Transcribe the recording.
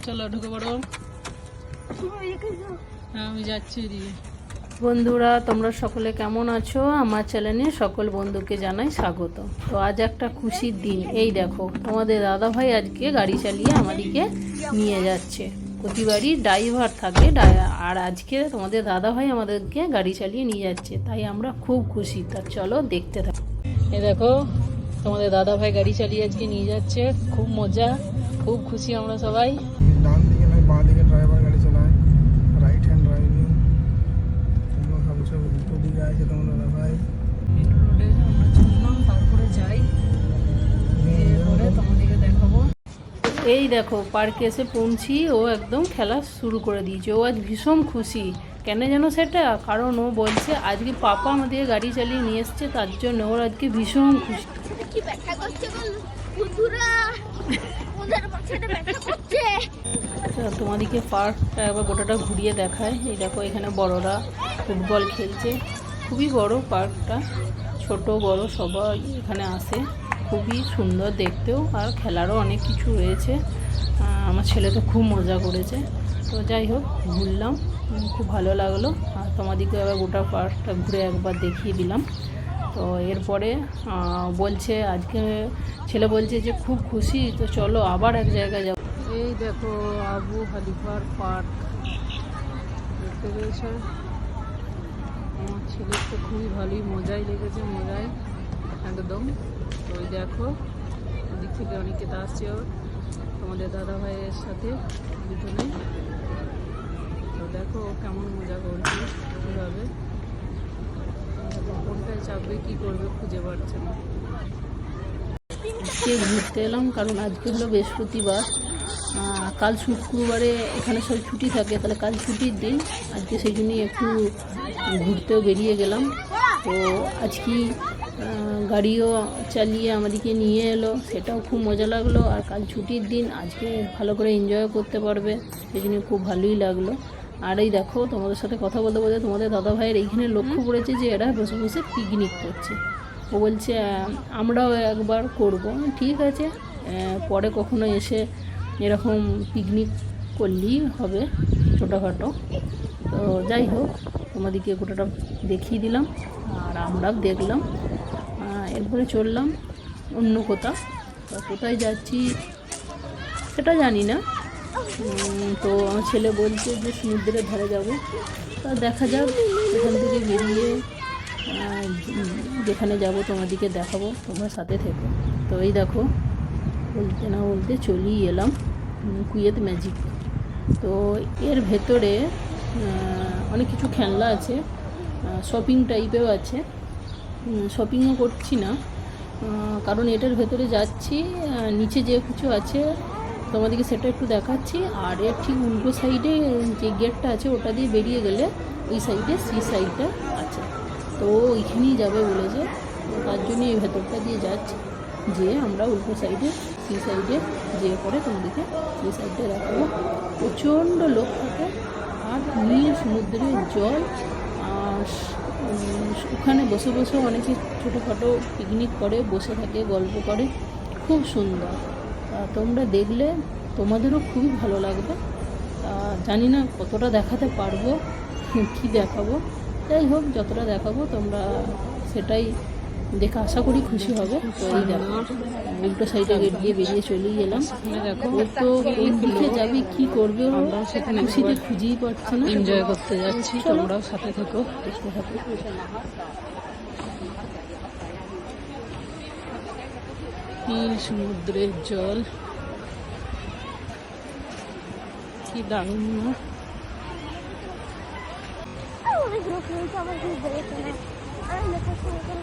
চলো ঢুকে পড়ো। হ্যাঁ আমি যাচ্ছি এদিকে। বন্ধুরা তোমরা সকলে কেমন আছো? আমার চ্যানেলে সকল বন্ধুকে জানাই স্বাগত। তো আজ একটা খুশির দিন। এই দেখো তোমাদের দাদা ভাই আজকে গাড়ি চালিয়ে আমাদেরকে নিয়ে যাচ্ছে। প্রতিবারই ড্রাইভার থাকে, আর আজকে তোমাদের দাদা ভাই আমাদেরকে গাড়ি চালিয়ে নিয়ে যাচ্ছে, তাই আমরা খুব খুশি। তা চলো দেখতে থাকো। এই দেখো তোমাদের দাদা ভাই গাড়ি চালিয়ে আজকে নিয়ে যাচ্ছে, খুব মজা, খুব খুশি আমরা সবাই। ডান দিকে নয় বাঁ দিকে ড্রাইভার গাড়ি চালায়, রাইট হ্যান্ড ড্রাইভিং। তোমরা ভাবছো উল্টো দিকে আছে তোমাদের দাদা ভাই। মেন রোডে আমরা চললাম, তারপরে যাই, এরপরে তোমাদেরকে দেখাবো। এই দেখো পার্কে এসে পৌঁছি, ও একদম খেলা শুরু করে দিয়েছে। ও আজ ভীষণ খুশি। কেন যেন সেটা, কারণ ও বলছে আজকে পাপা আমাদের গাড়ি চালিয়ে নিয়ে এসছে, তার জন্য ওর আজকে ভীষণ খুশি। কি ব্যাখ্যা করছে বন্ধুরা, ওদের বাচ্চাটা ব্যাখ্যা করছে। তোমাদেরকে পার্কটা একবার গোটাটা ঘুরিয়ে দেখায়। এই দেখো এখানে বড়রা ফুটবল খেলছে। খুবই বড় পার্কটা, ছোট বড় সবাই এখানে আসে। খুবই সুন্দর দেখতেও, আর খেলারও অনেক কিছু রয়েছে। আমার ছেলে তো খুব মজা করেছে। তো যাই হোক ঘুরলাম, খুব ভালো লাগলো। আর তোমাদেরকে এবার গোটা পার্কটা ঘুরে একবার দেখিয়ে দিলাম। তো এরপরে বলছে আজকে ছেলে বলছে যে খুব খুশি, তো চলো আবার এক জায়গায় যাবো। এই দেখো আবু হালিফার পার্ক দেখতে পেয়েছো। আমার ছেলের তো খুবই ভালোই মজাই লেগেছে, মজাই একদম। তো ওই দেখো ওদিক থেকে অনেকে তো আসছে ওর তোমাদের দাদা ভাইয়ের সাথে দুজনে। তো দেখো ও কেমন মজা করছে, কীভাবে কোনটায় চাপবে, কী করবে খুঁজে পাচ্ছে না। আজকে ঘুরতে এলাম কারণ আজকে হলো বৃহস্পতিবার, কাল শুক্রবারে এখানে সব ছুটি থাকে, তাহলে কাল ছুটির দিন। আজকে সেই জন্যই একটু ঘুরতেও বেরিয়ে গেলাম। তো আজকে গাড়িও চালিয়ে আমাদেরকে নিয়ে এলো, সেটাও খুব মজা লাগলো। আর কাল ছুটির দিন, আজকে ভালো করে এনজয় করতে পারবে, সেই জন্য খুব ভালোই লাগলো। আর এই দেখো তোমাদের সাথে কথা বলতে বলতে তোমাদের দাদা ভাইয়ের এইখানে লক্ষ্য করেছে যে এরা বসে বসে পিকনিক করছে। ও বলছে আমরাও একবার করব। ঠিক আছে, পরে কখনো এসে এরকম পিকনিক করলেই হবে, ছোটোখাটো। তো যাই হোক তোমাদেরকে গোটাটা দেখিয়ে দিলাম, আর আমরাও দেখলাম। এরপরে চললাম অন্য কোথাও। তো কোথায় যাচ্ছি সেটা জানি না। তো আমার ছেলে বলছে যে সমুদ্রের ধারে যাব। তা দেখা যাক, এখান থেকে বেরিয়ে যেখানে যাব তোমাদেরকে দেখাবো, তোমরা সাথে থেকো। তো এই দেখো বলতে না বলতে চলেই এলাম কুয়েত ম্যাজিক। তো এর ভেতরে অনেক কিছু খেলনা আছে, শপিং টাইপেও আছে। শপিংও করছি না, কারণ এটার ভেতরে যাচ্ছি, নিচে যে কিছু আছে তোমাদেরকে সেটা একটু দেখাচ্ছি। আর এর ঠিক উল্টো সাইডে যে গেটটা আছে ওটা দিয়ে বেরিয়ে গেলে ওই সাইডে সি সাইডটা আছে। তো ওইখানেই যাবে বলেছে, তো তার জন্য এই ভেতরটা দিয়ে যাচ্ছি, যে আমরা উল্টো সাইডে সি সাইডে যেয়ে পরে তোমাদেরকে সি সাইডটা দেখাবো। প্রচণ্ড লোক থাকে, আর নীল সমুদ্রের জল। আর ওখানে বসে বসে অনেকে ছোটোখাটো পিকনিক করে, বসে থাকে, গল্প করে, খুব সুন্দর। তোমরা দেখলে তোমাদেরও খুবই ভালো লাগবে। জানি না কতটা দেখাতে পারবো, কি দেখাবো। যাই হোক যতটা দেখাবো তোমরা সেটাই দেখে আশা করি খুশি হবে। তো এই দেখো উল্টো সাইডে গেট দিয়ে বেরিয়ে চলেই এলাম। দেখো ও তো কোন দিকে যাবে, কী করবে, আমরাও সেখানে খুশিতে খুঁজেই পাচ্ছে না। এনজয় করতে যাচ্ছি, তোমরাও সাথে থেকো, দেখতে থাকো। নীল সমুদ্রের জল, কি দারুণ না? অনেক লোক রয়েছে, আমার খুব বলেছে না। আর লোকের সঙ্গে